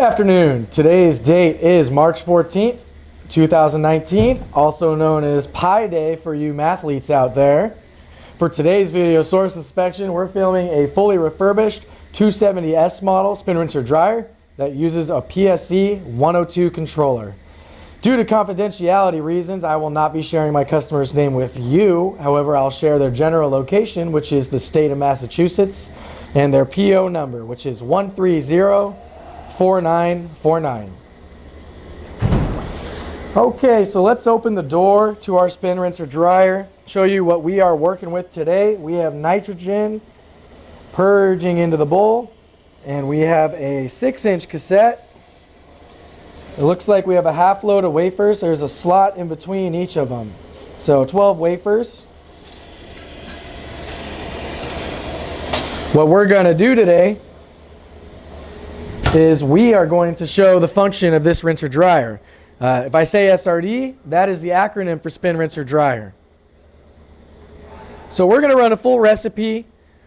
afternoon. Today's date is March 14th, 2019, also known as Pi Day for you mathletes out there. For today's video source inspection, we're filming a fully refurbished 270S model spin rinser dryer that uses a PSC 102 controller. Due to confidentiality reasons, I will not be sharing my customer's name with you. However, I'll share their general location, which is the state of Massachusetts, and their PO number, which is 1304949. Okay, so let's open the door to our spin rinser dryer, show you what we are working with today. We have nitrogen purging into the bowl, and we have a 6-inch cassette. It looks like we have a half load of wafers. There's a slot in between each of them. So 12 wafers. What we're going to do today is we are going to show the function of this rinser dryer. If I say SRD, that is the acronym for spin rinser dryer. So we're going to run a full recipe.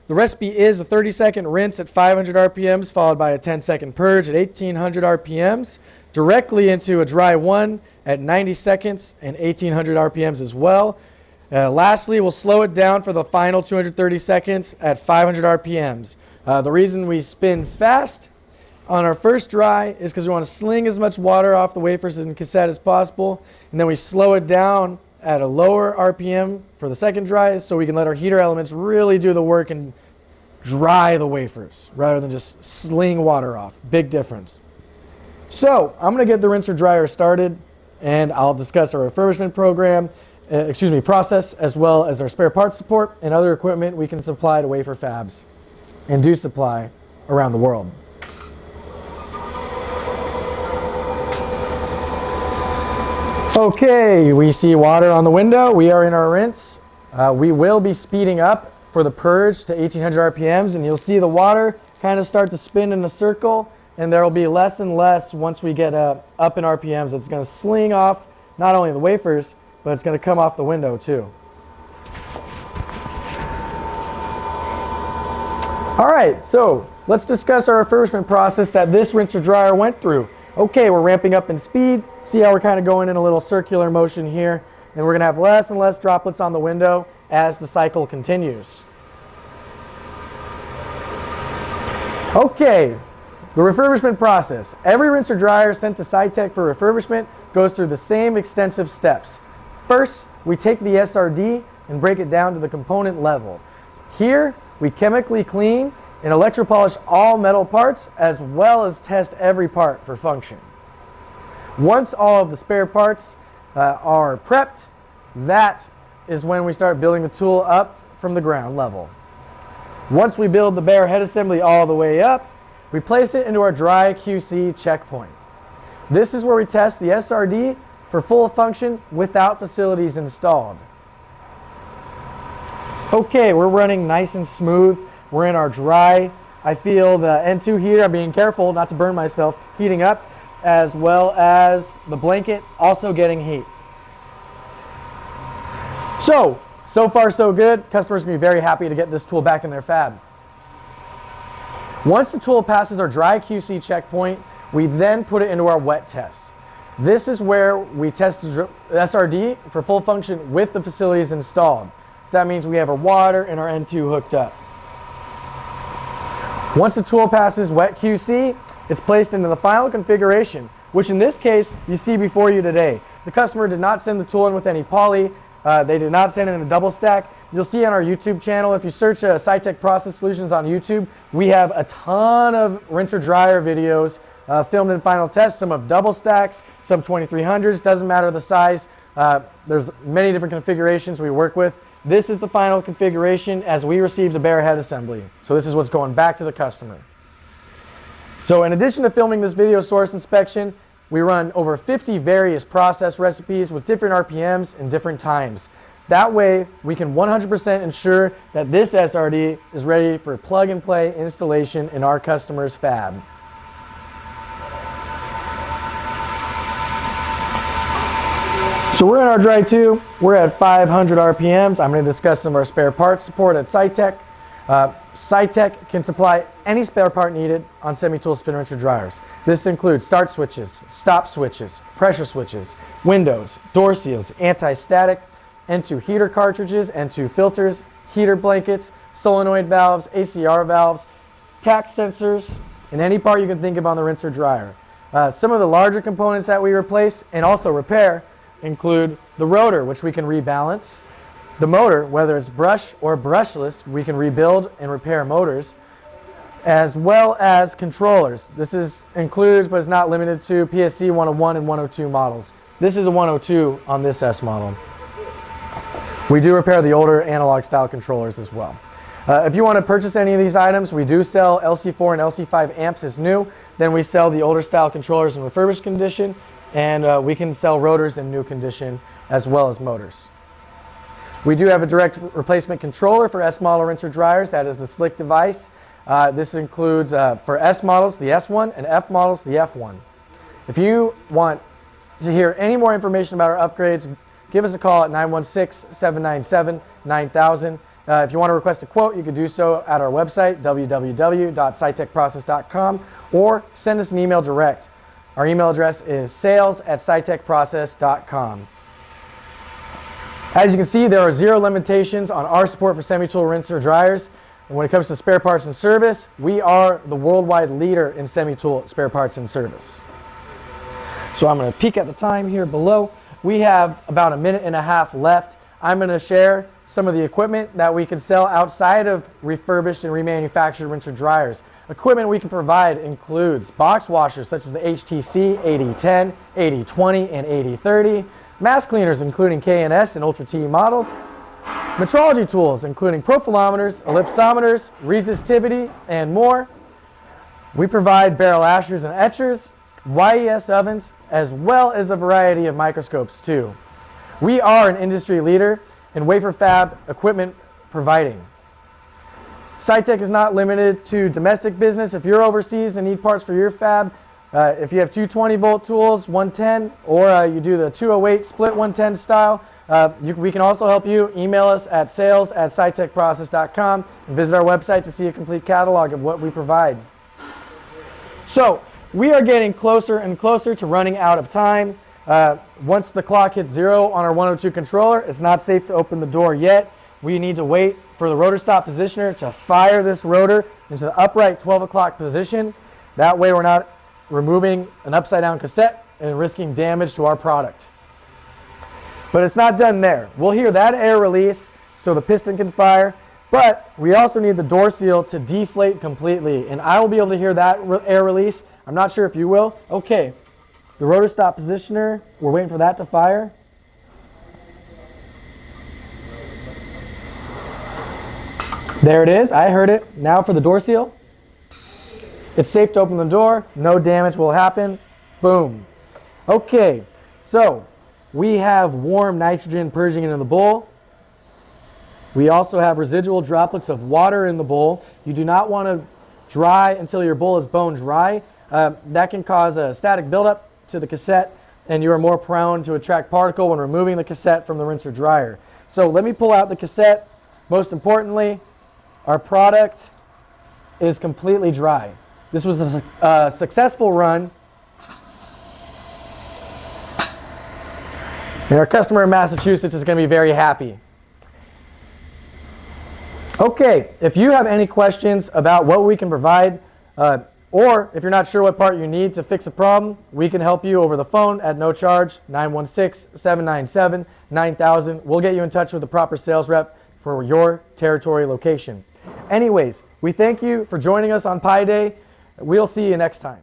The recipe is a 30-second rinse at 500 RPMs followed by a 10-second purge at 1800 RPMs. Directly into a dry one at 90 seconds and 1800 RPMs as well. Lastly, we'll slow it down for the final 230 seconds at 500 RPMs. The reason we spin fast on our first dry is because we want to sling as much water off the wafers and cassette as possible, and then we slow it down at a lower RPM for the second dry so we can let our heater elements really do the work and dry the wafers rather than just sling water off. Big difference. So I'm going to get the rinser dryer started, and I'll discuss our refurbishment process, as well as our spare parts support and other equipment we can supply to wafer fabs and do supply around the world. Okay, we see water on the window. We are in our rinse. We will be speeding up for the purge to 1800 RPMs, and you'll see the water kind of start to spin in a circle. And there will be less and less once we get up in RPMs. It's going to sling off not only the wafers, but it's going to come off the window too. All right, so let's discuss our refurbishment process that this rinser dryer went through. Okay, we're ramping up in speed. See how we're kind of going in a little circular motion here. And we're going to have less and less droplets on the window as the cycle continues. Okay. The refurbishment process. Every rinser dryer sent to SciTech for refurbishment goes through the same extensive steps. First, we take the SRD and break it down to the component level. Here, we chemically clean and electropolish all metal parts as well as test every part for function. Once all of the spare parts are prepped, that is when we start building the tool up from the ground level. Once we build the bare head assembly all the way up, we place it into our dry QC checkpoint. This is where we test the SRD for full function without facilities installed. Okay, we're running nice and smooth. We're in our dry. I feel the N2 here, I'm being careful not to burn myself, heating up, as well as the blanket also getting heat. So far so good. Customers can be very happy to get this tool back in their fab. Once the tool passes our dry QC checkpoint, we then put it into our wet test. This is where we test the SRD for full function with the facilities installed. So that means we have our water and our N2 hooked up. Once the tool passes wet QC, it's placed into the final configuration, which in this case you see before you today. The customer did not send the tool in with any poly. They did not send it in a double stack. You'll see on our YouTube channel, if you search SciTech Process Solutions on YouTube, we have a ton of rinser dryer videos filmed in final test, some of double stacks, some 2300s, doesn't matter the size. There's many different configurations we work with. This is the final configuration as we receive the bare head assembly. So this is what's going back to the customer. So in addition to filming this video source inspection, we run over 50 various process recipes with different RPMs and different times. That way, we can 100% ensure that this SRD is ready for plug-and-play installation in our customer's fab. So we're in our dry 2. We're at 500 RPMs. I'm going to discuss some of our spare parts support at SciTech. SciTech can supply any spare part needed on semi-tool spin rinser dryers. This includes start switches, stop switches, pressure switches, windows, door seals, anti-static, N2 heater cartridges, N2 filters, heater blankets, solenoid valves, ACR valves, tack sensors, and any part you can think of on the rinser dryer. Some of the larger components that we replace and also repair include the rotor, which we can rebalance, the motor, whether it's brush or brushless, we can rebuild and repair motors, as well as controllers. This includes, but is not limited to, PSC 101 and 102 models. This is a 102 on this S model. We do repair the older analog style controllers as well. If you want to purchase any of these items, we do sell LC4 and LC5 amps as new. Then we sell the older style controllers in refurbished condition, and we can sell rotors in new condition as well as motors. We do have a direct replacement controller for S model rinser dryers. That is the Slick device. This includes for S models the S1 and F models the F1. If you want to hear any more information about our upgrades, give us a call at 916-797-9000. If you want to request a quote, you can do so at our website, www.scitechprocess.com, or send us an email direct. Our email address is sales@scitechprocess.com. As you can see, there are 0 limitations on our support for semi-tool rinser dryers. And when it comes to spare parts and service, we are the worldwide leader in semi-tool spare parts and service. So I'm going to peek at the time here below. We have about a minute and a half left. I'm going to share some of the equipment that we can sell outside of refurbished and remanufactured rinser dryers. Equipment we can provide includes box washers such as the HTC 8010, 8020, and 8030, mask cleaners including K&S and Ultra T models, metrology tools including profilometers, ellipsometers, resistivity, and more. We provide barrel ashers and etchers, YES ovens, as well as a variety of microscopes too. We are an industry leader in wafer fab equipment providing. SciTech is not limited to domestic business. If you're overseas and need parts for your fab, if you have 220 volt tools, 110, or you do the 208 split 110 style, we can also help you. Email us at sales@scitechprocess.com and visit our website to see a complete catalog of what we provide. So we are getting closer and closer to running out of time. Once the clock hits 0 on our 102 controller, it's not safe to open the door yet. We need to wait for the rotor stop positioner to fire this rotor into the upright 12 o'clock position. That way we're not removing an upside down cassette and risking damage to our product. But it's not done there. We'll hear that air release so the piston can fire, but we also need the door seal to deflate completely, and I will be able to hear that air release. I'm not sure if you will. Okay. The rotor stop positioner, we're waiting for that to fire. There it is, I heard it. Now for the door seal. It's safe to open the door, no damage will happen. Boom. Okay, so we have warm nitrogen purging into the bowl. We also have residual droplets of water in the bowl. You do not want to dry until your bowl is bone dry. That can cause a static buildup to the cassette, and you are more prone to attract particle when removing the cassette from the rinser dryer. So let me pull out the cassette. Most importantly, our product is completely dry. This was a successful run, and our customer in Massachusetts is going to be very happy. Okay, if you have any questions about what we can provide, or if you're not sure what part you need to fix a problem, we can help you over the phone at no charge, 916-797-9000. We'll get you in touch with the proper sales rep for your territory location. Anyways, we thank you for joining us on Pi Day. We'll see you next time.